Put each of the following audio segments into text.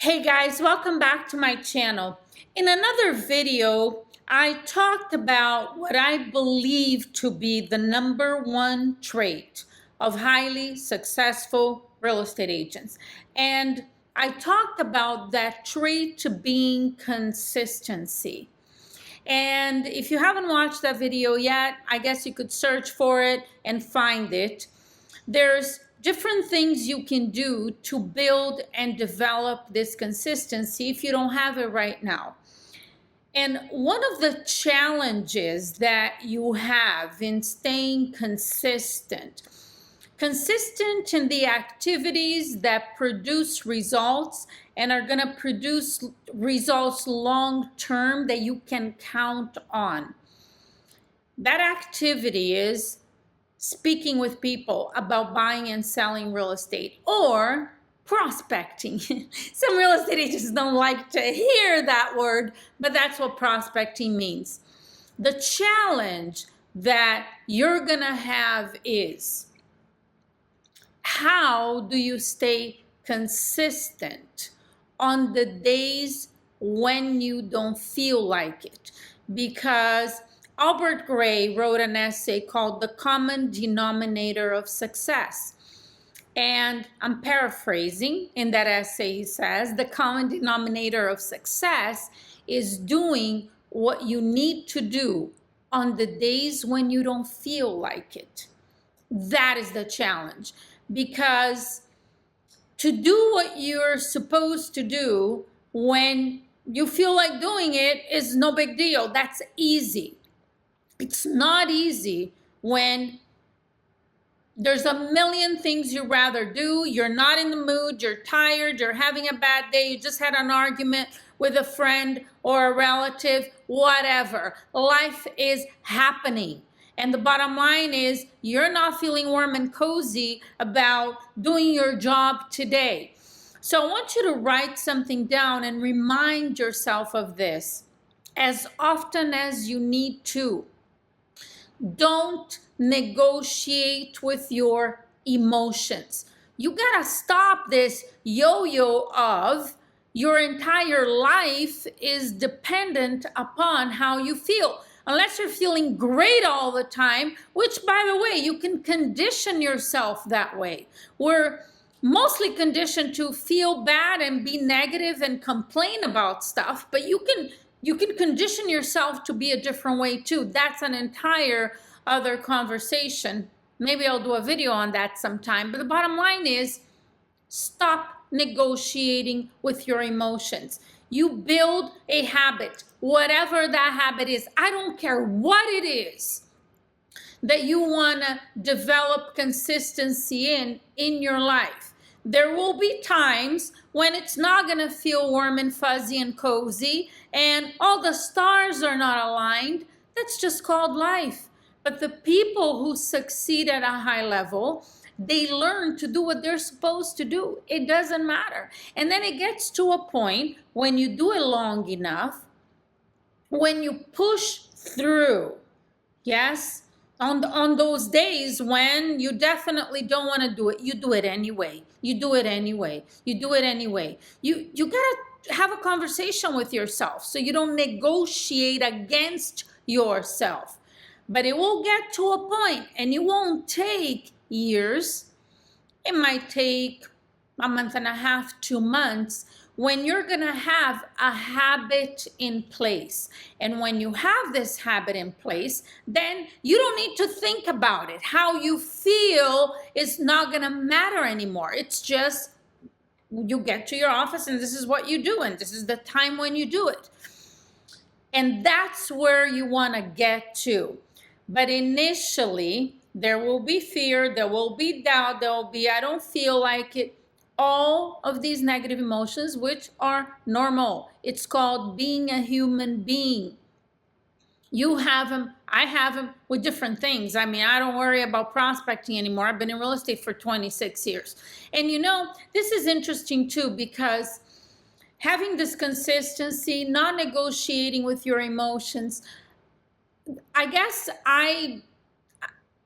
Hey guys, welcome back to my channel. In another video, I talked about what I believe to be the number one trait of highly successful real estate agents. And I talked about that trait to being consistency. And if you haven't watched that video yet, I guess you could search for it and find it. There's different things you can do to build and develop this consistency if you don't have it right now. And one of the challenges that you have in staying consistent in the activities that produce results and are going to produce results long term that you can count on. That activity is speaking with people about buying and selling real estate or prospecting. Some real estate agents don't like to hear that word, but that's what prospecting means. The challenge that you're gonna have is, how do you stay consistent on the days when you don't feel like it? Because Albert Gray wrote an essay called The Common Denominator of Success. And I'm paraphrasing. In that essay, he says, the common denominator of success is doing what you need to do on the days when you don't feel like it. That is the challenge. Because to do what you're supposed to do when you feel like doing it is no big deal. That's easy. It's not easy when there's a million things you'd rather do. You're not in the mood, you're tired, you're having a bad day, you just had an argument with a friend or a relative, whatever. Life is happening. And the bottom line is you're not feeling warm and cozy about doing your job today. So I want you to write something down and remind yourself of this as often as you need to. Don't negotiate with your emotions. You gotta stop this yo-yo of your entire life is dependent upon how you feel. Unless you're feeling great all the time, which, by the way, you can condition yourself that way. We're mostly conditioned to feel bad and be negative and complain about stuff, but you can condition yourself to be a different way too. That's an entire other conversation. Maybe I'll do a video on that sometime. But the bottom line is, stop negotiating with your emotions. You build a habit, whatever that habit is. I don't care what it is that you want to develop consistency in your life. There will be times when it's not going to feel warm and fuzzy and cozy and all the stars are not aligned. That's just called life. But the people who succeed at a high level, they learn to do what they're supposed to do. It doesn't matter. And then it gets to a point when you do it long enough, when you push through, yes, on those days when you definitely don't want to do it, you do it anyway. You do it anyway. You do it anyway. You got to have a conversation with yourself so you don't negotiate against yourself. But it will get to a point, and it won't take years. It might take a month and a half, 2 months, when you're going to have a habit in place. And when you have this habit in place, then you don't need to think about it. How you feel is not going to matter anymore. It's just you get to your office and this is what you do, and this is the time when you do it. And that's where you want to get to. But initially, there will be fear, there will be doubt, there will be I don't feel like it. All of these negative emotions, which are normal. It's called being a human being. You have them, I have them with different things. I mean, I don't worry about prospecting anymore. I've been in real estate for 26 years. And you know, this is interesting too, because having this consistency, not negotiating with your emotions, I guess I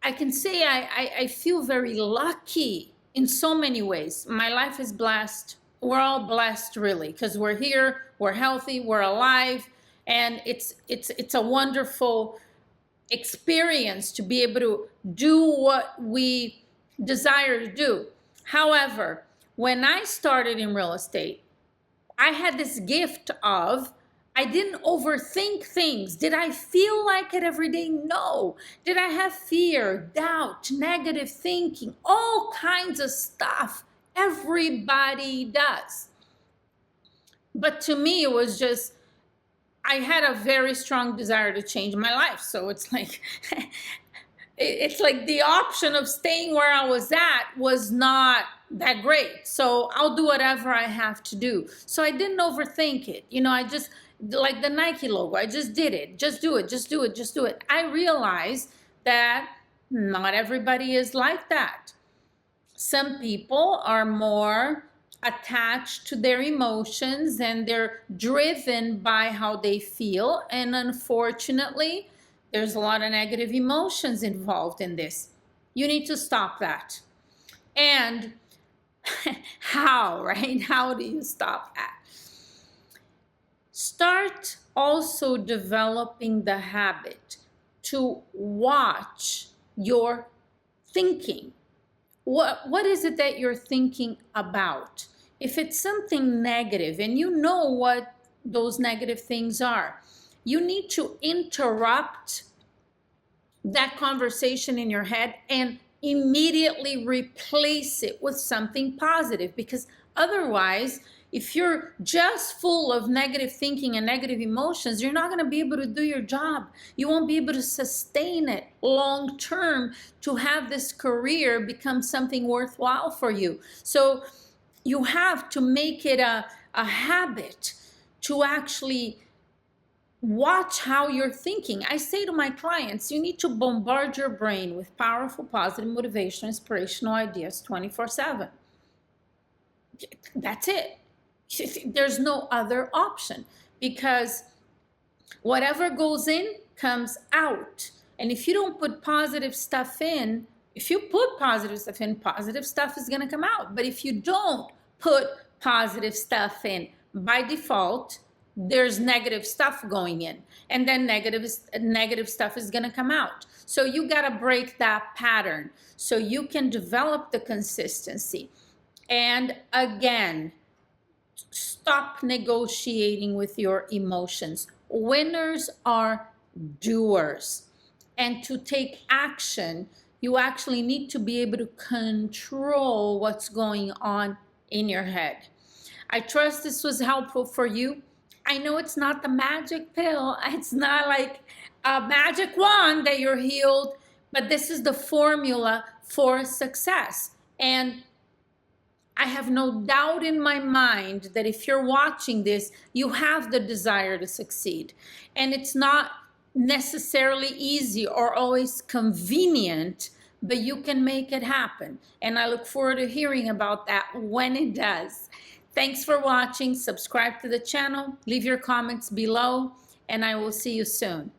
can say I feel very lucky in so many ways. My life is blessed we're all blessed, really, because we're here, we're healthy, we're alive, and it's a wonderful experience to be able to do what we desire to do. However, when I started in real estate, I had this gift of, I didn't overthink things. Did I feel like it every day? No. Did I have fear, doubt, negative thinking, all kinds of stuff? Everybody does. But to me, it was just, I had a very strong desire to change my life. So it's like, it's like the option of staying where I was at was not that great. So I'll do whatever I have to do. So I didn't overthink it. You know, I just, like the Nike logo, I just did it. Just do it, just do it, just do it. I realized that not everybody is like that. Some people are more attached to their emotions and they're driven by how they feel. And unfortunately, there's a lot of negative emotions involved in this. You need to stop that. And how, right? How do you stop that? Start also developing the habit to watch your thinking. What is it that you're thinking about? If it's something negative and you know what those negative things are, you need to interrupt that conversation in your head and immediately replace it with something positive. Because otherwise, if you're just full of negative thinking and negative emotions, you're not going to be able to do your job. You won't be able to sustain it long term to have this career become something worthwhile for you. So you have to make it a habit to actually watch how you're thinking. I say to my clients, you need to bombard your brain with powerful, positive, motivational, inspirational ideas 24/7. That's it. There's no other option, because whatever goes in comes out. And if you don't put positive stuff in, if you put positive stuff in, positive stuff is going to come out. But if you don't put positive stuff in, by default, there's negative stuff going in, and then negative stuff is going to come out. So you got to break that pattern so you can develop the consistency. And again, stop negotiating with your emotions. Winners are doers. And to take action, you actually need to be able to control what's going on in your head. I trust this was helpful for you. I know it's not the magic pill. It's not like a magic wand that you're healed, but this is the formula for success. And I have no doubt in my mind that if you're watching this, you have the desire to succeed. And it's not necessarily easy or always convenient, but you can make it happen. And I look forward to hearing about that when it does. Thanks for watching. Subscribe to the channel. Leave your comments below, and I will see you soon.